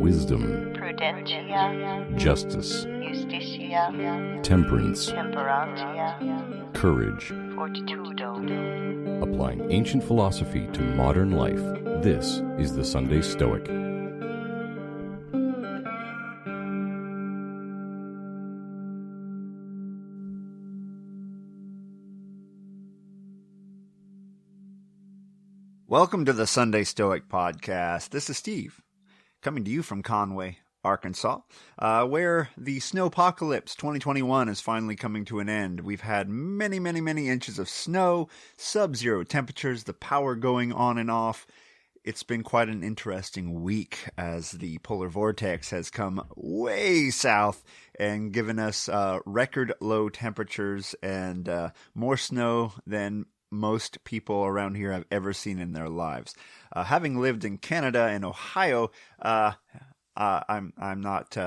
wisdom, prudentia, justice, justitia, temperance, temperantia, courage. fortitudo. Applying ancient philosophy to modern life, this is the Sunday Stoic. Welcome to the Sunday Stoic Podcast. This is Steve, coming to you from Conway, Arkansas, where the snowpocalypse 2021 is finally coming to an end. We've had many inches of snow, sub-zero temperatures, the power going on and off. It's been quite an interesting week as the polar vortex has come way south and given us record low temperatures and more snow than most people around here have ever seen in their lives. Having lived in Canada and Ohio, I'm not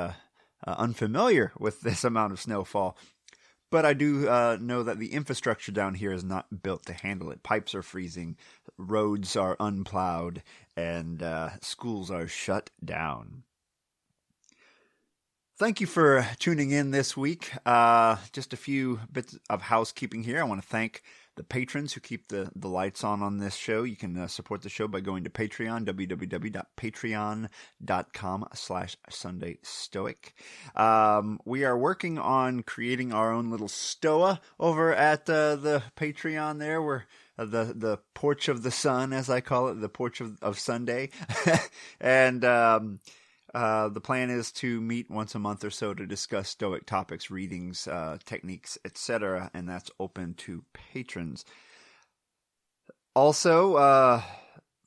unfamiliar with this amount of snowfall, but I do know that the infrastructure down here is not built to handle it. Pipes are freezing, roads are unplowed, and schools are shut down. Thank you for tuning in this week. Just a few bits of housekeeping here. I want to thank the patrons who keep the lights on this show. You can support the show by going to Patreon, www.patreon.com/SundayStoic. We are working on creating our own little stoa over at the Patreon there. We're the porch of the sun, as I call it, the porch of Sunday. And the plan is to meet once a month or so to discuss Stoic topics, readings, techniques, etc., and that's open to patrons. Also,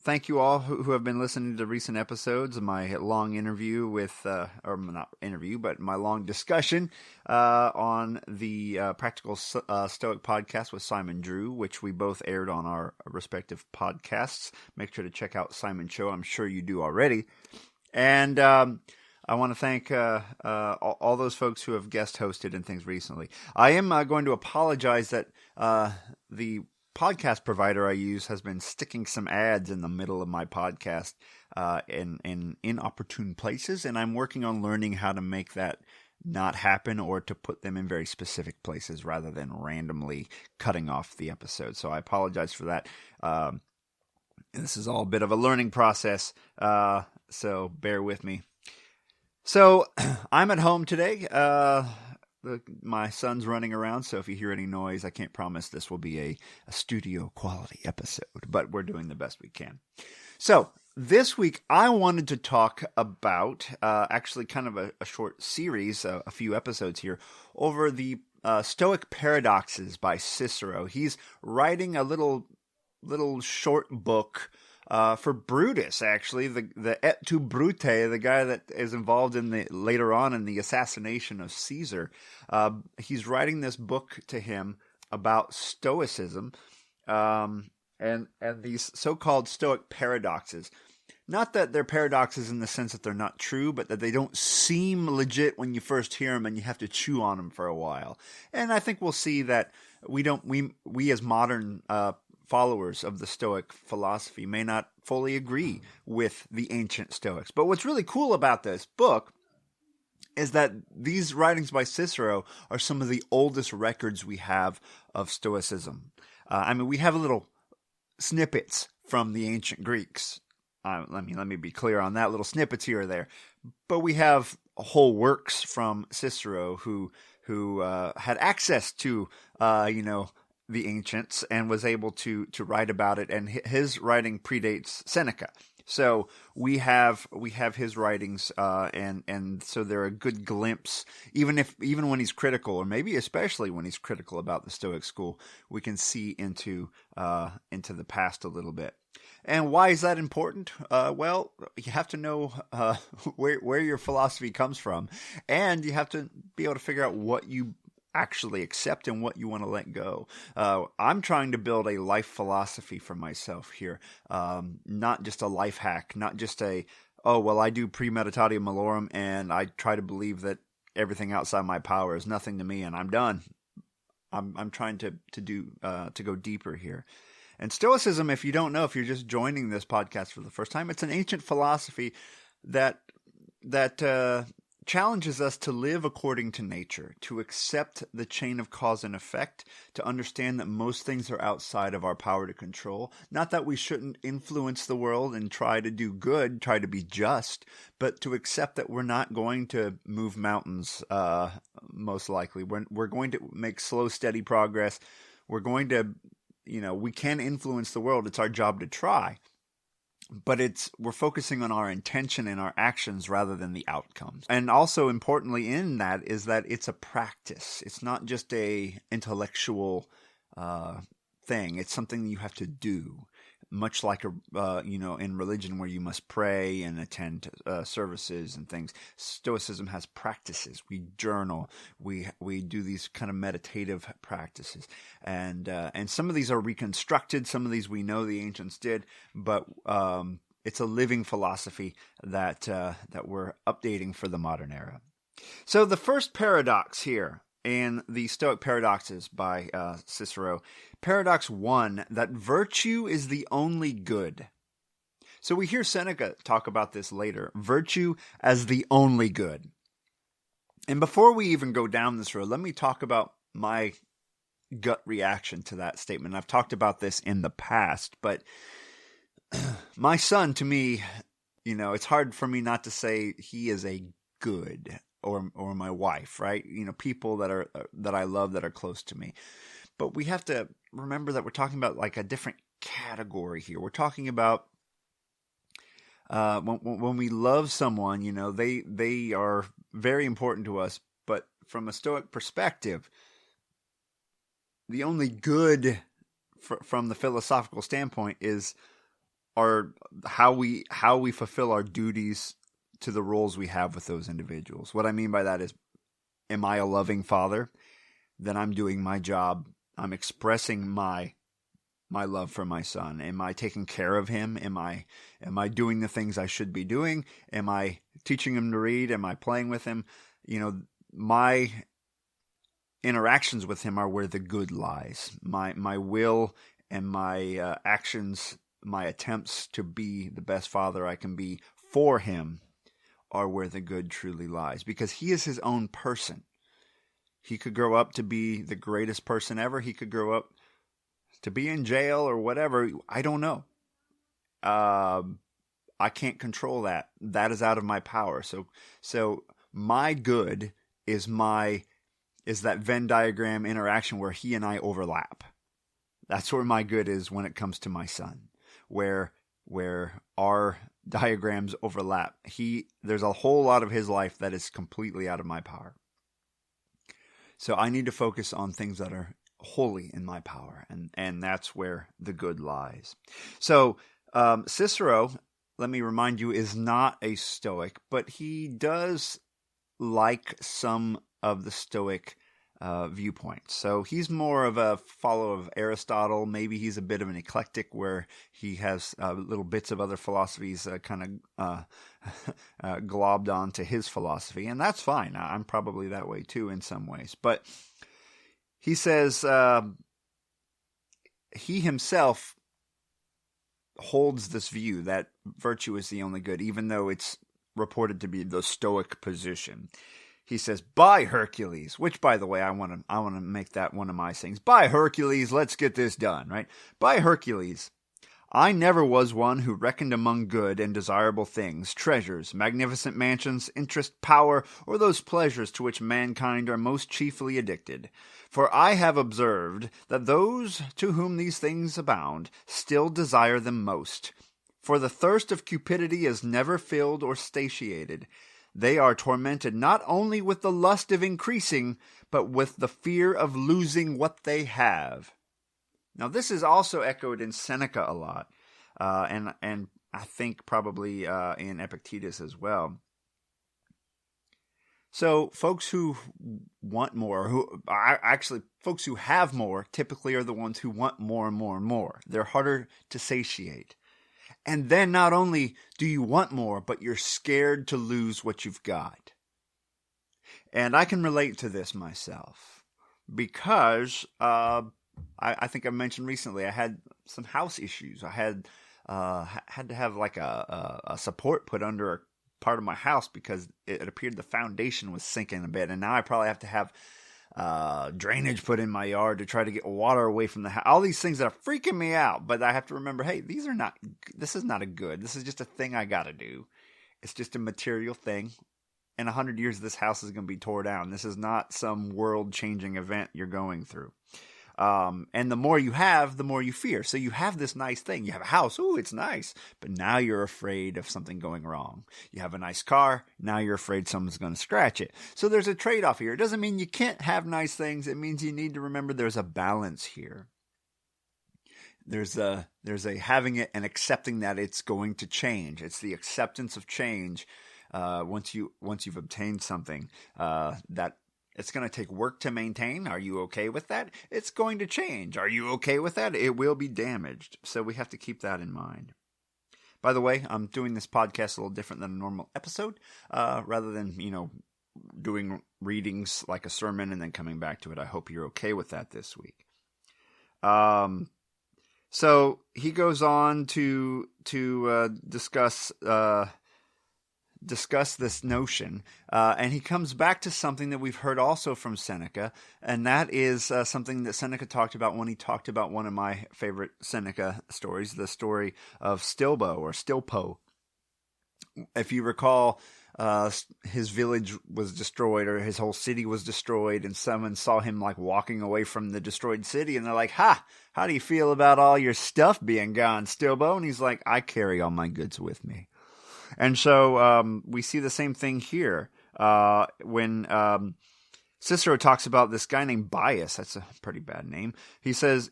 thank you all who have been listening to recent episodes of my long interview with, or not interview, but my long discussion on the Practical Stoic podcast with Simon Drew, which we both aired on our respective podcasts. Make sure to check out Simon's show. I'm sure you do already. And I want to thank all those folks who have guest hosted and things recently. I am going to apologize that the podcast provider I use has been sticking some ads in the middle of my podcast in inopportune places, and I'm working on learning how to make that not happen or to put them in very specific places rather than randomly cutting off the episode. So I apologize for that. This is all a bit of a learning process. So bear with me. So I'm at home today. My son's running around, so if you hear any noise, I can't promise this will be a studio quality episode, but we're doing the best we can. So this week I wanted to talk about actually kind of a short series, a few episodes here, over the Stoic Paradoxes by Cicero. He's writing a little short book for Brutus, actually, the et tu Brute, the guy that is involved in later on in the assassination of Caesar. He's writing this book to him about Stoicism, and these so-called Stoic paradoxes. Not that they're paradoxes in the sense that they're not true, but that they don't seem legit when you first hear them and you have to chew on them for a while. And I think we'll see that we as modern followers of the Stoic philosophy may not fully agree with the ancient Stoics. But what's really cool about this book is that these writings by Cicero are some of the oldest records we have of Stoicism. We have little snippets from the ancient Greeks. Let me be clear on that, little snippets here or there. But we have whole works from Cicero who had access to, the ancients and was able to write about it, and his writing predates Seneca. So we have his writings, and so they're a good glimpse. Even when he's critical, or maybe especially when he's critical about the Stoic school, we can see into the past a little bit. And why is that important? Well, you have to know where your philosophy comes from, and you have to be able to figure out what you actually accept and what you want to let go. I'm trying to build a life philosophy for myself here, not just a life hack, not just I do premeditatio malorum and I try to believe that everything outside my power is nothing to me and I'm done. I'm trying to go deeper here. And Stoicism, if you don't know, if you're just joining this podcast for the first time, it's an ancient philosophy that that challenges us to live according to nature, to accept the chain of cause and effect, to understand that most things are outside of our power to control. Not that we shouldn't influence the world and try to do good, try to be just, but to accept that we're not going to move mountains, most likely. We're going to make slow, steady progress. We're going to, we can influence the world. It's our job to try. But we're focusing on our intention and our actions rather than the outcomes. And also importantly in that is that it's a practice. It's not just a intellectual thing. It's something you have to do. Much like in religion where you must pray and attend services and things. Stoicism has practices. We journal. We do these kind of meditative practices, and some of these are reconstructed. Some of these we know the ancients did, but it's a living philosophy that we're updating for the modern era. So the first paradox here in the Stoic Paradoxes by Cicero. Paradox 1, that virtue is the only good. So we hear Seneca talk about this later. Virtue as the only good. And before we even go down this road, let me talk about my gut reaction to that statement. I've talked about this in the past, but my son, to me, it's hard for me not to say he is a good, or my wife, right? People that I love that are close to me. But we have to remember that we're talking about like a different category here. We're talking about when we love someone, they are very important to us. But from a Stoic perspective, the only good from the philosophical standpoint is how we fulfill our duties to the roles we have with those individuals. What I mean by that is, am I a loving father? Then I'm doing my job. I'm expressing my love for my son. Am I taking care of him? Am I doing the things I should be doing? Am I teaching him to read? Am I playing with him? My interactions with him are where the good lies. My will and my actions, my attempts to be the best father I can be for him are where the good truly lies, because he is his own person. He could grow up to be the greatest person ever. He could grow up to be in jail or whatever. I don't know. I can't control that. That is out of my power. So my good is that Venn diagram interaction where he and I overlap. That's where my good is when it comes to my son, where our diagrams overlap. There's a whole lot of his life that is completely out of my power. So I need to focus on things that are wholly in my power, and that's where the good lies. So Cicero, let me remind you, is not a Stoic, but he does like some of the Stoic viewpoints. So he's more of a follower of Aristotle. Maybe he's a bit of an eclectic where he has little bits of other philosophies kind of globbed onto his philosophy. And that's fine. I'm probably that way too in some ways. But he says he himself holds this view that virtue is the only good, even though it's reported to be the Stoic position. He says, by Hercules, which, by the way, I want to make that one of my things. By Hercules, let's get this done, right? By Hercules, I never was one who reckoned among good and desirable things, treasures, magnificent mansions, interest, power, or those pleasures to which mankind are most chiefly addicted. For I have observed that those to whom these things abound still desire them most. For the thirst of cupidity is never filled or satiated. They are tormented not only with the lust of increasing, but with the fear of losing what they have. Now, this is also echoed in Seneca a lot, and I think probably in Epictetus as well. So, folks who want more, folks who have more, typically are the ones who want more and more and more. They're harder to satiate. And then not only do you want more, but you're scared to lose what you've got. And I can relate to this myself because I think I mentioned recently I had some house issues. I had to have like a support put under part of my house because it appeared the foundation was sinking a bit, and now I probably have to have drainage put in my yard to try to get water away from the house. All these things that are freaking me out, but I have to remember, hey, this is not a good. This is just a thing I got to do. It's just a material thing. In 100 years, this house is going to be torn down. This is not some world-changing event you're going through. And the more you have, the more you fear. So you have this nice thing. You have a house. Ooh, it's nice. But now you're afraid of something going wrong. You have a nice car. Now you're afraid someone's going to scratch it. So there's a trade-off here. It doesn't mean you can't have nice things. It means you need to remember there's a balance here. There's a having it and accepting that it's going to change. It's the acceptance of change. Once you've obtained something, that it's going to take work to maintain. Are you okay with that? It's going to change. Are you okay with that? It will be damaged. So we have to keep that in mind. By the way, I'm doing this podcast a little different than a normal episode, rather than, doing readings like a sermon and then coming back to it. I hope you're okay with that this week. So he goes on to discuss this notion, and he comes back to something that we've heard also from Seneca, and that is something that Seneca talked about when he talked about one of my favorite Seneca stories, the story of Stilpo. If you recall, his village was destroyed, or his whole city was destroyed, and someone saw him like walking away from the destroyed city, and they're like, how do you feel about all your stuff being gone, Stilpo? And he's like, I carry all my goods with me. And so we see the same thing here when Cicero talks about this guy named Bias. That's a pretty bad name. He says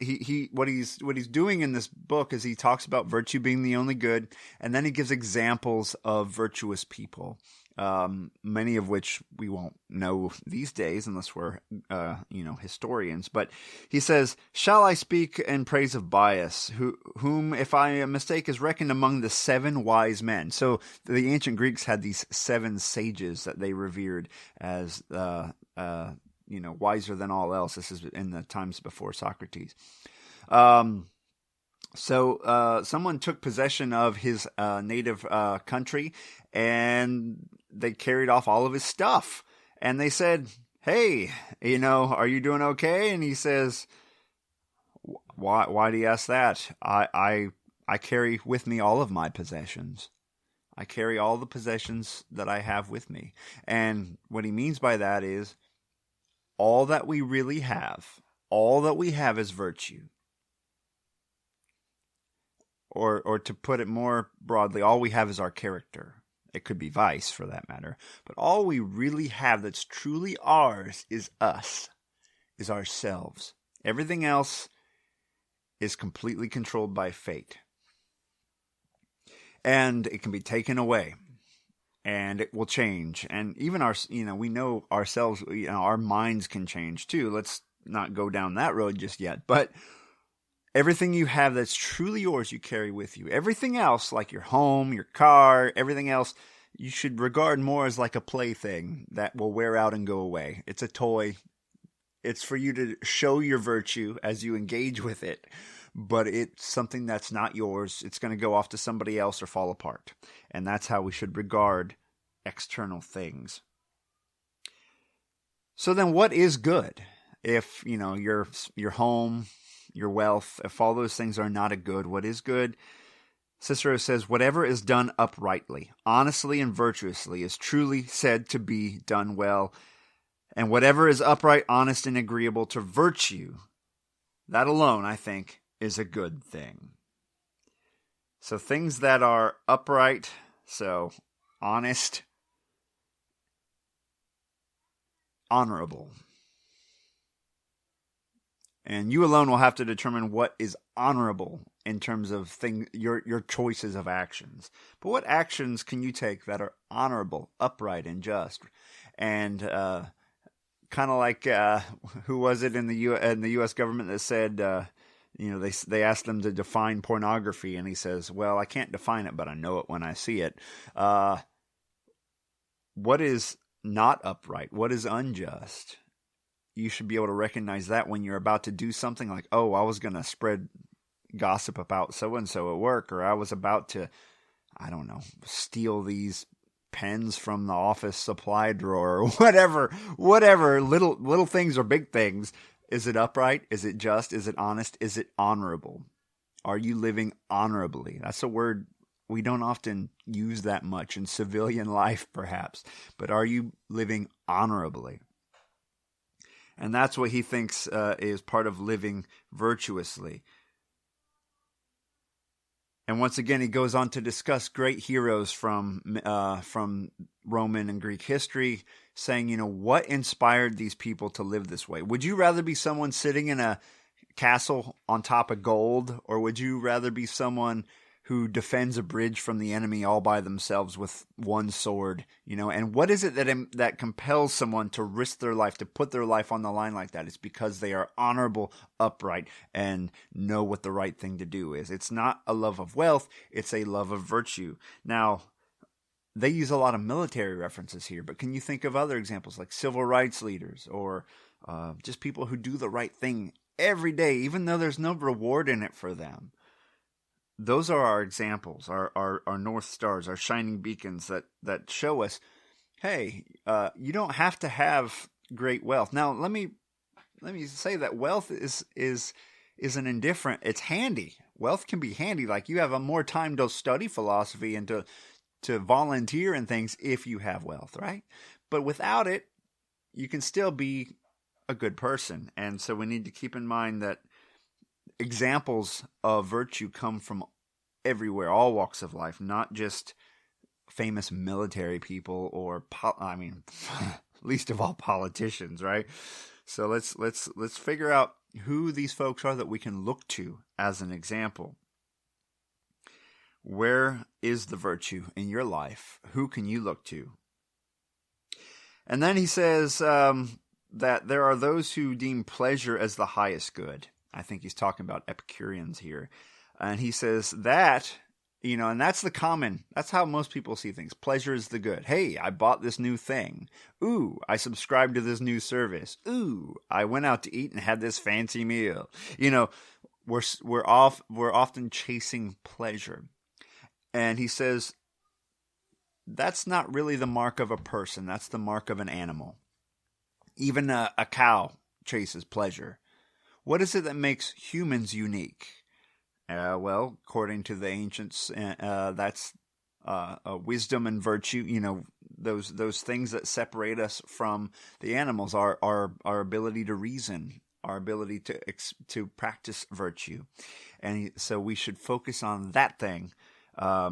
what he's doing in this book is he talks about virtue being the only good, and then he gives examples of virtuous people, many of which we won't know these days unless we're historians. But he says, "Shall I speak in praise of Bias, whom, if I mistake, is reckoned among the 7 wise men?" So the ancient Greeks had these 7 sages that they revered as wiser than all else. This is in the times before Socrates. So someone took possession of his native country, and they carried off all of his stuff. And they said, "Hey, are you doing okay?" And he says, "Why do you ask that? I carry with me all of my possessions. I carry all the possessions that I have with me." And what he means by that is all that we really have, all that we have is virtue. Or to put it more broadly, all we have is our character. It could be vice for that matter. But all we really have that's truly ours is us, is ourselves. Everything else is completely controlled by fate. And it can be taken away. And it will change. And even we know ourselves, our minds can change too. Let's not go down that road just yet. But everything you have that's truly yours, you carry with you. Everything else, like your home, your car, everything else, you should regard more as like a plaything that will wear out and go away. It's a toy. It's for you to show your virtue as you engage with it. But it's something that's not yours. It's going to go off to somebody else or fall apart. And that's how we should regard external things. So then what is good? If, your home, your wealth, if all those things are not a good, what is good? Cicero says, whatever is done uprightly, honestly, and virtuously is truly said to be done well. And whatever is upright, honest, and agreeable to virtue, that alone, I think, is a good thing. So things that are upright, so honest, honorable. And you alone will have to determine what is honorable in terms of your choices of actions. But what actions can you take that are honorable, upright, and just? And kind of like who was it in the U.S. government that said, they asked him to define pornography, and he says, "Well, I can't define it, but I know it when I see it." What is not upright? What is unjust? You should be able to recognize that when you're about to do something like, oh, I was going to spread gossip about so-and-so at work, or I was about to, steal these pens from the office supply drawer, or whatever, little things or big things. Is it upright? Is it just? Is it honest? Is it honorable? Are you living honorably? That's a word we don't often use that much in civilian life, perhaps. But are you living honorably? And that's what he thinks is part of living virtuously. And once again, he goes on to discuss great heroes from Roman and Greek history, saying, what inspired these people to live this way? Would you rather be someone sitting in a castle on top of gold, or would you rather be someone who defends a bridge from the enemy all by themselves with one sword? And what is it that compels someone to risk their life, to put their life on the line like that? It's because they are honorable, upright, and know what the right thing to do is. It's not a love of wealth, it's a love of virtue. Now, they use a lot of military references here, but can you think of other examples like civil rights leaders, or just people who do the right thing every day, even though there's no reward in it for them? Those are our examples, our North Stars, our shining beacons that show us, hey, you don't have to have great wealth. Now, let me say that wealth is an indifferent. It's handy. Wealth can be handy. Like, you have more time to study philosophy and to volunteer and things if you have wealth, right? But without it, you can still be a good person. And so we need to keep in mind that examples of virtue come from everywhere, all walks of life, not just famous military people or least of all politicians, right? So let's figure out who these folks are that we can look to as an example. Where is the virtue in your life? Who can you look to? And then he says that there are those who deem pleasure as the highest good. I think he's talking about Epicureans here. And he says that, and that's that's how most people see things. Pleasure is the good. Hey, I bought this new thing. Ooh, I subscribed to this new service. Ooh, I went out to eat and had this fancy meal. We're often chasing pleasure. And he says that's not really the mark of a person. That's the mark of an animal. Even a cow chases pleasure. What is it that makes humans unique? Well, according to the ancients, that's wisdom and virtue. Those things that separate us from the animals, our ability to reason, our ability to practice virtue, and so we should focus on that thing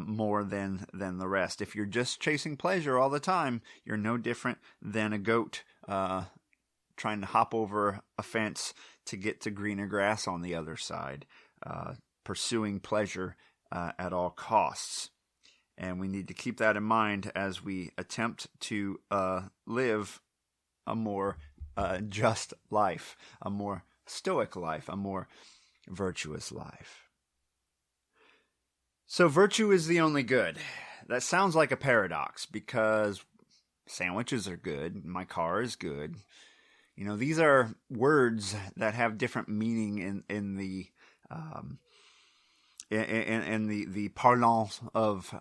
more than the rest. If you're just chasing pleasure all the time, you're no different than a goat trying to hop over a fence to get to greener grass on the other side, pursuing pleasure at all costs. And we need to keep that in mind as we attempt to live a more just life, a more stoic life, a more virtuous life. So virtue is the only good. That sounds like a paradox, because sandwiches are good, my car is good. These are words that have different meaning in the the parlance of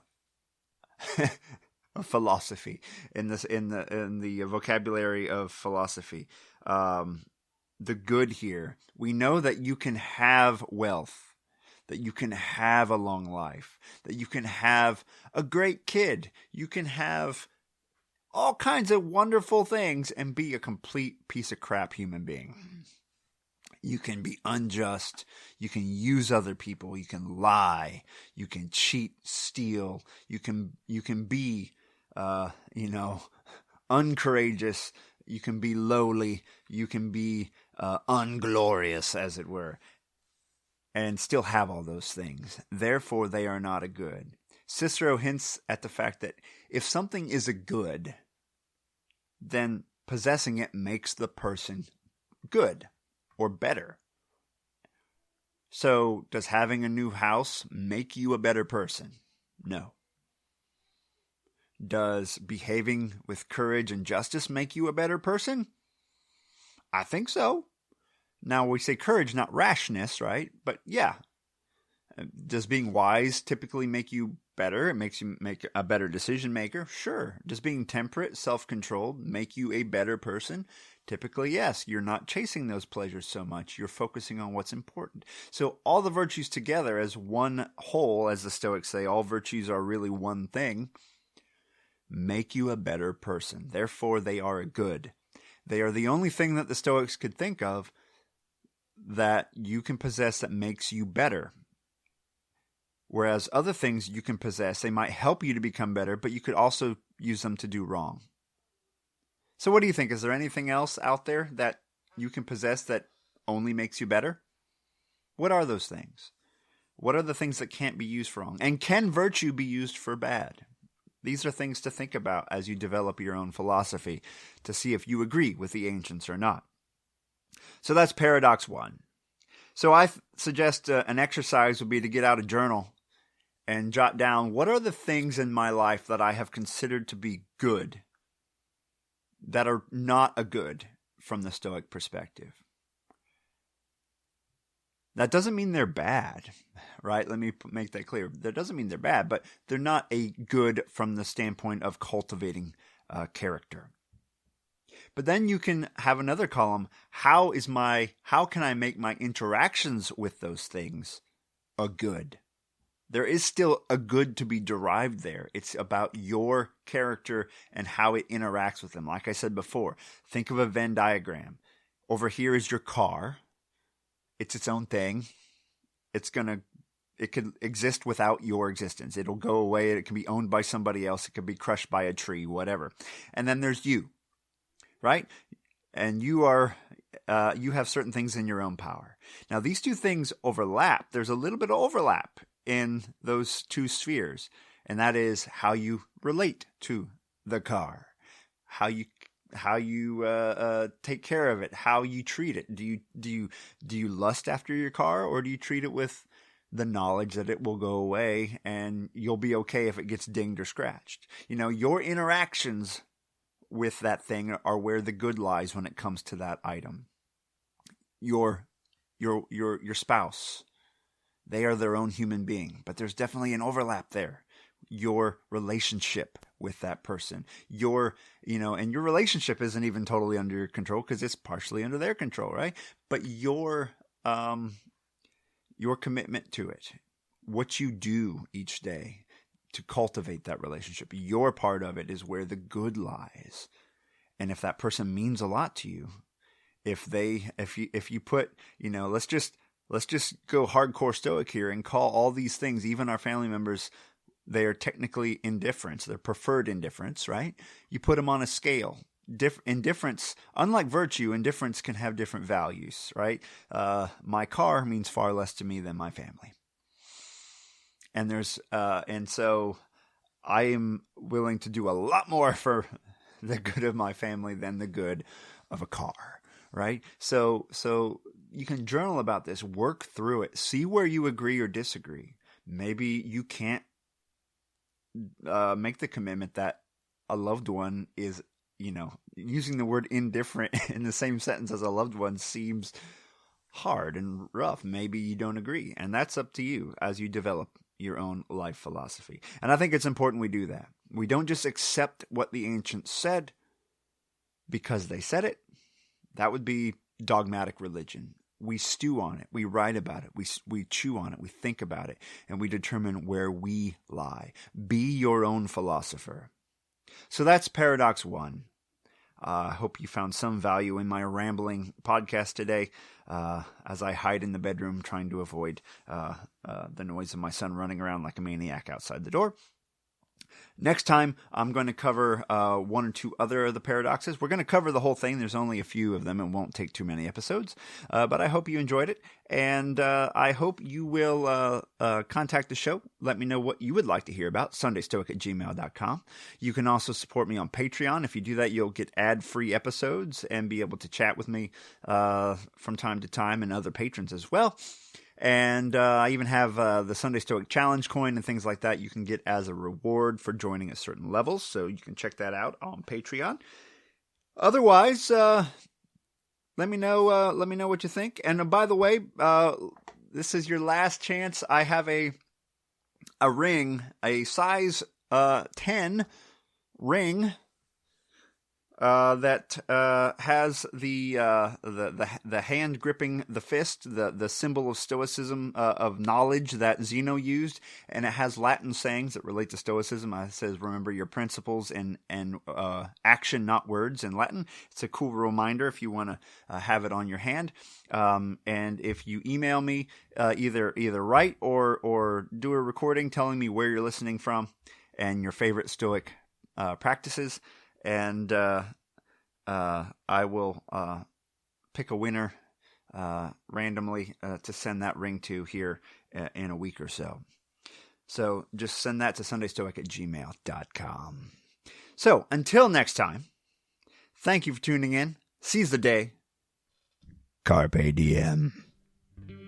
philosophy, in the vocabulary of philosophy. The good here, we know that you can have wealth, that you can have a long life, that you can have a great kid, you can have all kinds of wonderful things and be a complete piece of crap human being. You can be unjust. You can use other people. You can lie. You can cheat, steal. You can be, uncourageous. You can be lowly. You can be unglorious, as it were, and still have all those things. Therefore, they are not a good. Cicero hints at the fact that if something is a good, then possessing it makes the person good or better. So, does having a new house make you a better person? No. Does behaving with courage and justice make you a better person? I think so. Now, we say courage, not rashness, right? But yeah. Does being wise typically make you better. It makes you make a better decision maker. Sure. Does being temperate, self-controlled make you a better person? Typically, yes. You're not chasing those pleasures so much. You're focusing on what's important. So all the virtues together as one whole, as the Stoics say, all virtues are really one thing, make you a better person. Therefore, they are good. They are the only thing that the Stoics could think of that you can possess that makes you better. Whereas other things you can possess, they might help you to become better, but you could also use them to do wrong. So what do you think? Is there anything else out there that you can possess that only makes you better? What are those things? What are the things that can't be used for wrong? And can virtue be used for bad? These are things to think about as you develop your own philosophy to see if you agree with the ancients or not. So that's paradox 1. So I suggest an exercise would be to get out a journal and jot down what are the things in my life that I have considered to be good that are not a good from the Stoic perspective. That doesn't mean they're bad, right? Let me make that clear. That doesn't mean they're bad, but they're not a good from the standpoint of cultivating character. But then you can have another column. How can I make my interactions with those things a good? There is still a good to be derived there. It's about your character and how it interacts with them. Like I said before, think of a Venn diagram. Over here is your car. It's its own thing. It could exist without your existence. It'll go away. It can be owned by somebody else. It could be crushed by a tree, whatever. And then there's you, right? And you have certain things in your own power. Now, these two things overlap. There's a little bit of overlap in those two spheres, and that is how you relate to the car, how you take care of it, how you treat it. Do you lust after your car, or do you treat it with the knowledge that it will go away and you'll be okay if it gets dinged or scratched? Your interactions with that thing are where the good lies when it comes to that item. Your spouse, they are their own human being, but there's definitely an overlap there. Your relationship with that person, and your relationship isn't even totally under your control because it's partially under their control, right? But your commitment to it, what you do each day to cultivate that relationship, your part of it is where the good lies. And if that person means a lot to you, if you put, let's just go hardcore Stoic here and call all these things, even our family members, they are technically indifferents. They're preferred indifferents, right? You put them on a scale. Indifference, unlike virtue, indifference can have different values, right? My car means far less to me than my family. And so I am willing to do a lot more for the good of my family than the good of a car, right? So you can journal about this, work through it, see where you agree or disagree. Maybe you can't make the commitment that a loved one is, using the word indifferent in the same sentence as a loved one seems hard and rough. Maybe you don't agree, and that's up to you as you develop your own life philosophy. And I think it's important we do that. We don't just accept what the ancients said because they said it. That would be dogmatic religion. We stew on it. We write about it. We chew on it. We think about it. And we determine where we lie. Be your own philosopher. So that's paradox 1. I hope you found some value in my rambling podcast today as I hide in the bedroom trying to avoid the noise of my son running around like a maniac outside the door. Next time, I'm going to cover one or two other of the paradoxes. We're going to cover the whole thing. There's only a few of them. It won't take too many episodes. But I hope you enjoyed it. And I hope you will contact the show. Let me know what you would like to hear about. SundayStoic@gmail.com. You can also support me on Patreon. If you do that, you'll get ad-free episodes and be able to chat with me from time to time and other patrons as well. And I even have the Sunday Stoic Challenge coin and things like that you can get as a reward for joining at certain levels. So you can check that out on Patreon. Otherwise, let me know what you think. And by the way, this is your last chance. I have a a ring, a size 10 ring that has the hand gripping the fist, the symbol of stoicism, of knowledge that Zeno used, and it has Latin sayings that relate to stoicism. It says, "Remember your principles and action, not words," in Latin. It's a cool reminder if you want to have it on your hand. And if you email me, either write or do a recording telling me where you're listening from and your favorite Stoic practices, and I will pick a winner randomly to send that ring to here in a week or so. So just send that to sundaystoic@gmail.com. So until next time, thank you for tuning in. Seize the day. Carpe diem.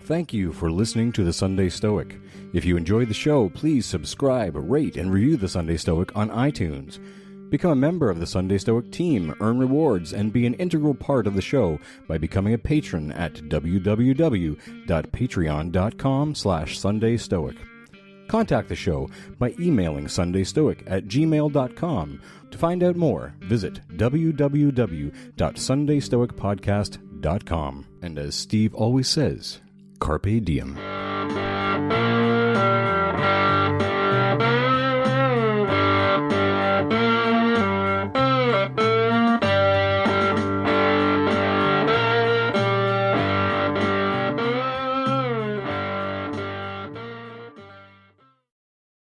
Thank you for listening to The Sunday Stoic. If you enjoyed the show, please subscribe, rate, and review The Sunday Stoic on iTunes. Become a member of the Sunday Stoic team, earn rewards, and be an integral part of the show by becoming a patron at www.patreon.com/SundayStoic. Contact the show by emailing sundaystoic@gmail.com. To find out more, visit www.sundaystoicpodcast.com. And as Steve always says, carpe diem.